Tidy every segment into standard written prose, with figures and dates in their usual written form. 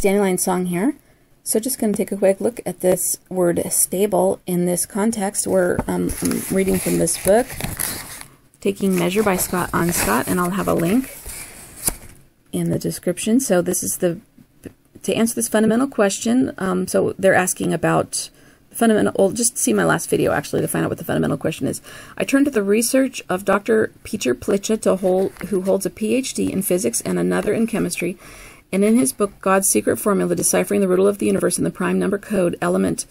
Dandelion Song here. So just going to take a quick look at this word stable in this context where I'm reading from this book, Taking Measure by Scott Onscott, and I'll have a link in the description. So this is to answer this fundamental question. So they're asking about fundamental, well, just see my last video actually to find out what the fundamental question is. I turned to the research of Dr. Peter Plitcha, who holds a PhD in physics and another in chemistry, and in his book, God's Secret Formula, Deciphering the Riddle of the Universe in the Prime Number Code, Element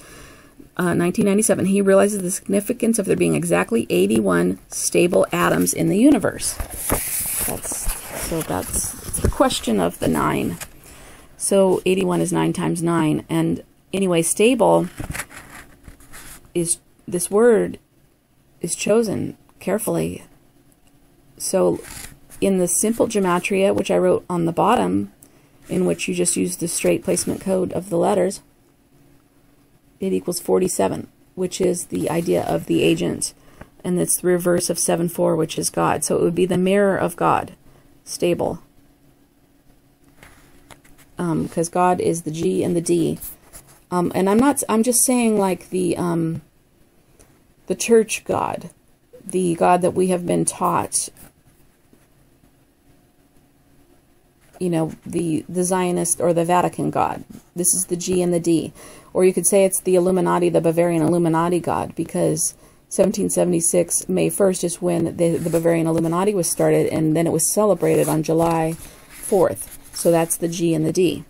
1997, he realizes the significance of there being exactly 81 stable atoms in the universe. That's the question of the 9. So 81 is 9 times 9. And anyway, stable is, this word is chosen carefully. So in the simple gematria, which I wrote on the bottom, in which you just use the straight placement code of the letters, it equals 47, which is the idea of the agent, and it's the reverse of 7-4, which is God. So it would be the mirror of God, stable, because God is the G and the D. And I'm just saying, like the church God, the God that we have been taught, you know, the Zionist or the Vatican God. This is the G and the D. Or you could say it's the Illuminati, the Bavarian Illuminati God, because 1776, May 1st, is when the Bavarian Illuminati was started, and then it was celebrated on July 4th. So that's the G and the D.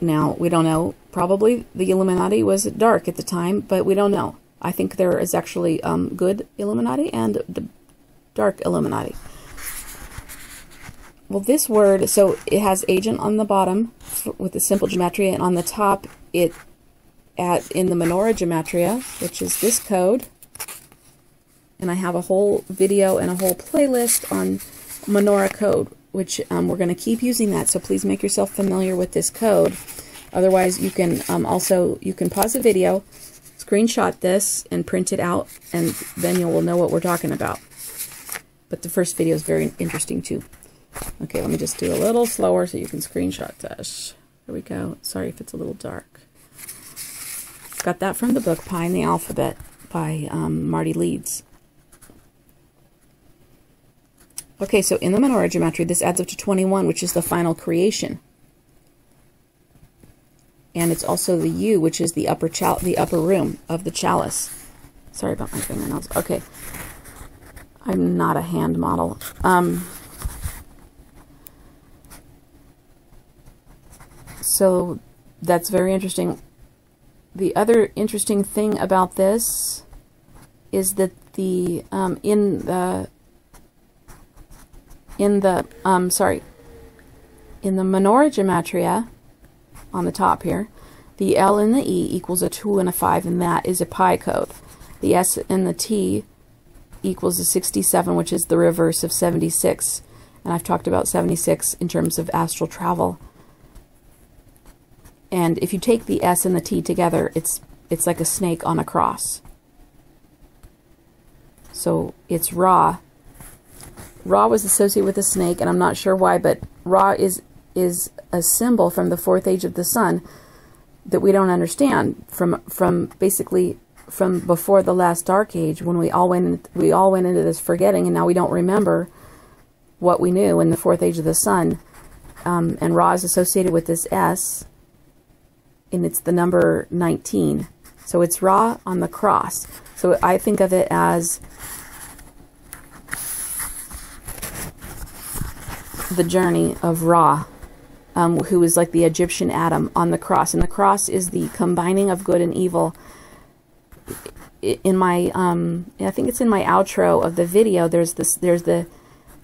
Now, we don't know. Probably the Illuminati was dark at the time, but we don't know. I think there is actually good Illuminati and the dark Illuminati. Well, this word, so it has agent on the bottom with the simple gematria, and on the top in the menorah gematria, which is this code. And I have a whole video and a whole playlist on menorah code, which we're going to keep using that. So please make yourself familiar with this code. Otherwise, you can you can pause the video, screenshot this, and print it out, and then you will know what we're talking about. But the first video is very interesting too. Okay, let me just do a little slower so you can screenshot this. There we go. Sorry if it's a little dark. Got that from the book Pi and the Alphabet by Marty Leeds. Okay, so in the menorah gematria, this adds up to 21, which is the final creation. And it's also the U, which is the upper room of the chalice. Sorry about my fingernails. Okay. I'm not a hand model. So that's very interesting. The other interesting thing about this is that the in the menorah gematria on the top here, the L and the E equals a 2 and a 5, and that is a pi code. The S and the T equals a 67, which is the reverse of 76. And I've talked about 76 in terms of astral travel. And if you take the S and the T together, it's like a snake on a cross. So it's Ra. Ra was associated with a snake, and I'm not sure why, but Ra is a symbol from the 4th age of the sun that we don't understand from basically from before the last dark age, when we all went into this forgetting, and now we don't remember what we knew in the 4th age of the sun. And Ra is associated with this S, and it's the number 19. So it's Ra on the cross. So I think of it as the journey of Ra, who is like the Egyptian Adam on the cross. And the cross is the combining of good and evil. In my, I think it's in my outro of the video, there's the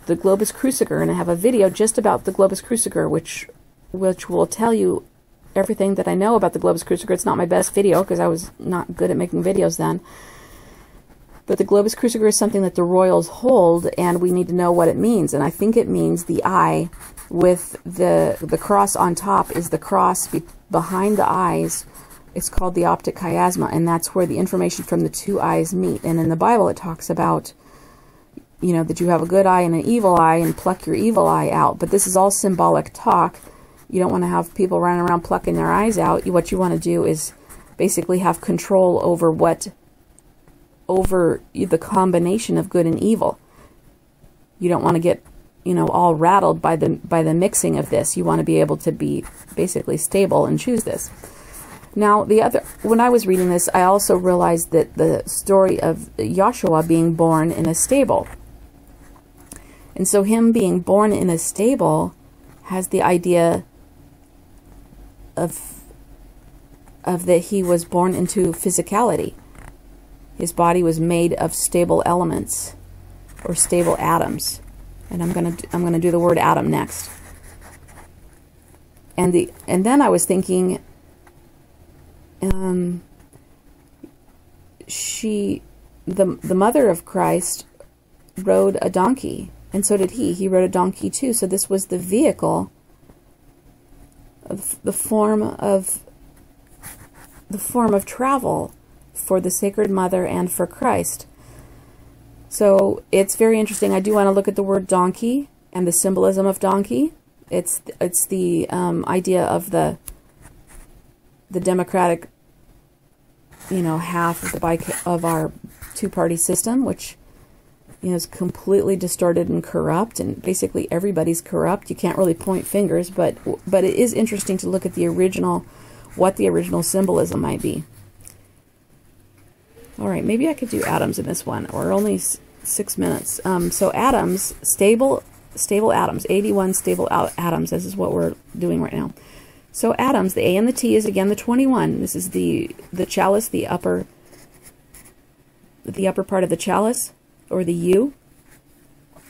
globus cruciger, and I have a video just about the globus cruciger, which will tell you everything that I know about the globus cruciger. It's not my best video because I was not good at making videos then. But the globus cruciger is something that the royals hold, and we need to know what it means. And I think it means the eye with the cross on top is the cross behind the eyes. It's called the optic chiasma, and that's where the information from the two eyes meet. And in the Bible, it talks about you know, that you have a good eye and an evil eye and pluck your evil eye out. But this is all symbolic talk. You don't want to have people running around plucking their eyes out. What you want to do is basically have control over the combination of good and evil. You don't want to get, you know, all rattled by the mixing of this. You want to be able to be basically stable and choose this. Now, when I was reading this, I also realized that the story of Joshua being born in a stable. And so him being born in a stable has the idea of that he was born into physicality. His body was made of stable elements or stable atoms. And I'm gonna do the word atom next. And then I was thinking, the mother of Christ rode a donkey, and so did he. He rode a donkey too. So this was the vehicle of the form of travel for the Sacred Mother and for Christ. So it's very interesting. I do want to look at the word donkey and the symbolism of donkey. It's the idea of the democratic, you know, half of our two-party system, which, you know, is completely distorted and corrupt, and basically everybody's corrupt. You can't really point fingers, but it is interesting to look at the original, what the original symbolism might be. All right, maybe I could do atoms in this one. We're only 6 minutes. So atoms, stable atoms, 81 stable atoms. This is what we're doing right now. So atoms, the A and the T is again the 21. This is the chalice, the upper part of the chalice, or the U.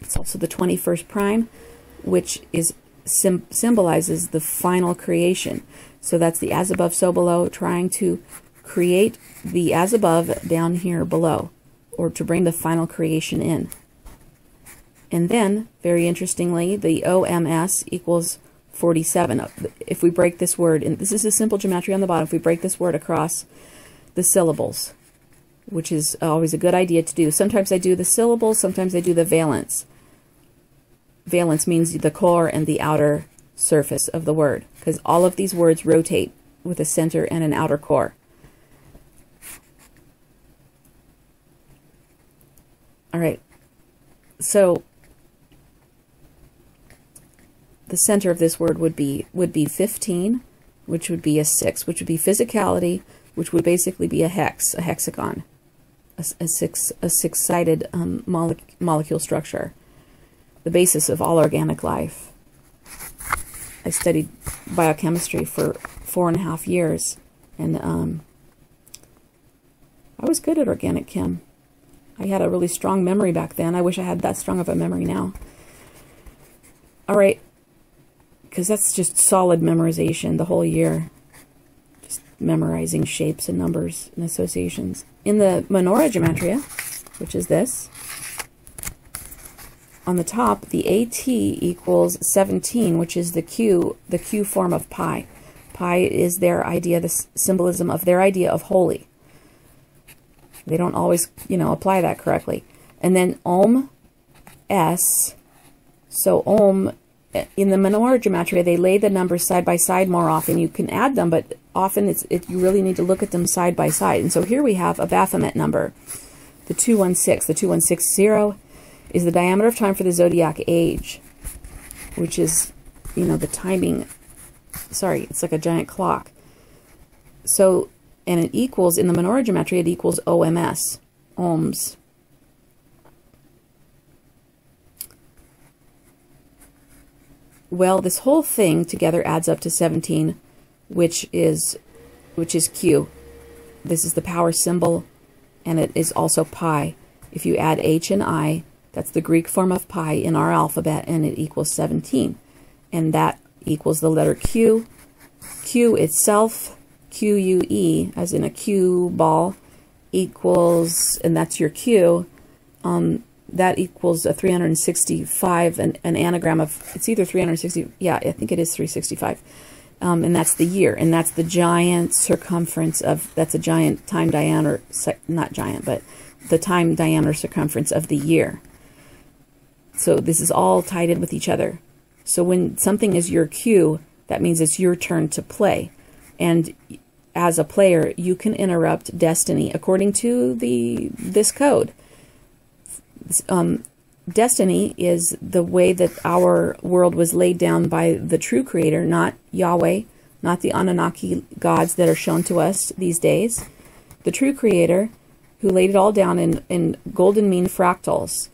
It's also the 21st prime, which is symbolizes the final creation. So that's the as above, so below, trying to create the as above down here below, or to bring the final creation in. And then, very interestingly, the OMS equals 47. If we break this word, and this is a simple geometry on the bottom, if we break this word across the syllables, which is always a good idea to do. Sometimes I do the syllables, sometimes I do the valence. Valence means the core and the outer surface of the word, because all of these words rotate with a center and an outer core. All right, so the center of this word would be 15, which would be a 6, which would be physicality, which would basically be a hexagon, a six-sided molecule structure, the basis of all organic life. I studied biochemistry for 4.5 years, and I was good at organic chem. I had a really strong memory back then. I wish I had that strong of a memory now. All right, because that's just solid memorization the whole year. Just memorizing shapes and numbers and associations. In the menorah gematria, which is this, on the top, the AT equals 17, which is the Q form of pi. Pi is their idea, the symbolism of their idea of holy. They don't always, you know, apply that correctly. And then Ohm S. So Ohm, in the menorah gematria, they lay the numbers side by side more often. You can add them, but often you really need to look at them side by side. And so here we have a Baphomet number, the 216. The 2160 is the diameter of time for the zodiac age, which is, you know, the timing. Sorry, it's like a giant clock. So, and it equals, in the menorah gematria, it equals OMS, ohms. Well, this whole thing together adds up to 17, which is Q. This is the power symbol, and it is also pi. If you add H and I, that's the Greek form of pi in our alphabet, and it equals 17. And that equals the letter Q. Q itself, QUE, as in a cue ball, equals, and that's your Q, that equals a 365, an anagram of, it's either 360, yeah, I think it is 365, and that's the year, and that's the giant circumference of, that's a giant time diameter, not giant, but the time diameter circumference of the year. So this is all tied in with each other. So when something is your cue, that means it's your turn to play. And as a player, you can interrupt destiny according to this code. Destiny is the way that our world was laid down by the true creator, not Yahweh, not the Anunnaki gods that are shown to us these days. The true creator who laid it all down in golden mean fractals.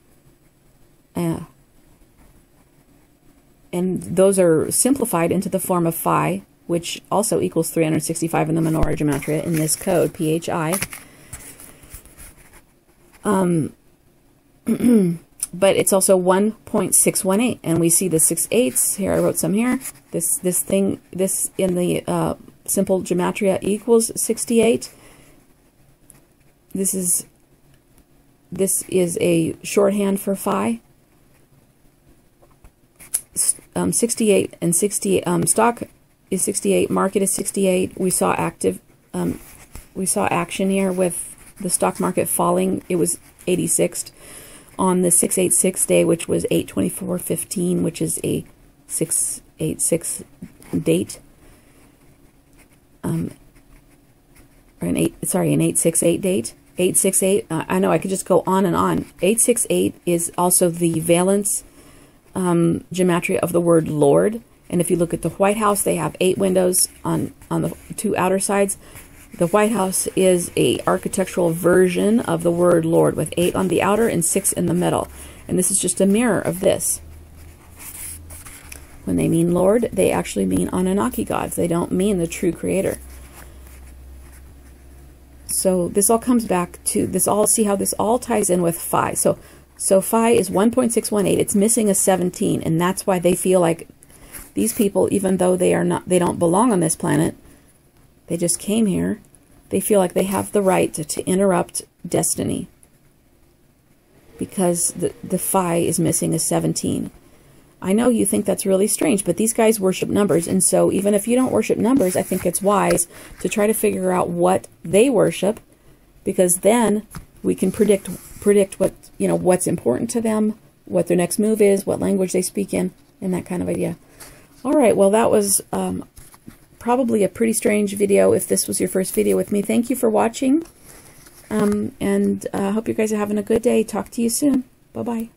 And those are simplified into the form of phi, which also equals 365 in the menorah gematria in this code, PHI. But it's also 1.618, and we see the 6/8 here. I wrote some here. This in the simple gematria equals 68. This is a shorthand for phi. 68 and 68. Stock is 68. Market is 68. We saw action here with the stock market falling. It was 86th on the 686 day, which was 8/24/15, which is a 686 date. Or an 868 date. 868. I know I could just go on and on. 868 is also the valence gematria of the word Lord. And if you look at the White House, they have 8 windows on the 2 outer sides. The White House is a architectural version of the word Lord with 8 on the outer and 6 in the middle. And this is just a mirror of this. When they mean Lord, they actually mean Anunnaki gods. They don't mean the true creator. So this all comes back to this all. See how this all ties in with phi. So phi is 1.618. It's missing a 17, and that's why they feel like these people, even though they don't belong on this planet, they just came here, they feel like they have the right to interrupt destiny because the phi is missing a 17. I know you think that's really strange, but these guys worship numbers, and so even if you don't worship numbers, I think it's wise to try to figure out what they worship, because then we can predict what, what's important to them, what their next move is, what language they speak in, and that kind of idea. All right, well, that was probably a pretty strange video if this was your first video with me. Thank you for watching, and I hope you guys are having a good day. Talk to you soon. Bye-bye.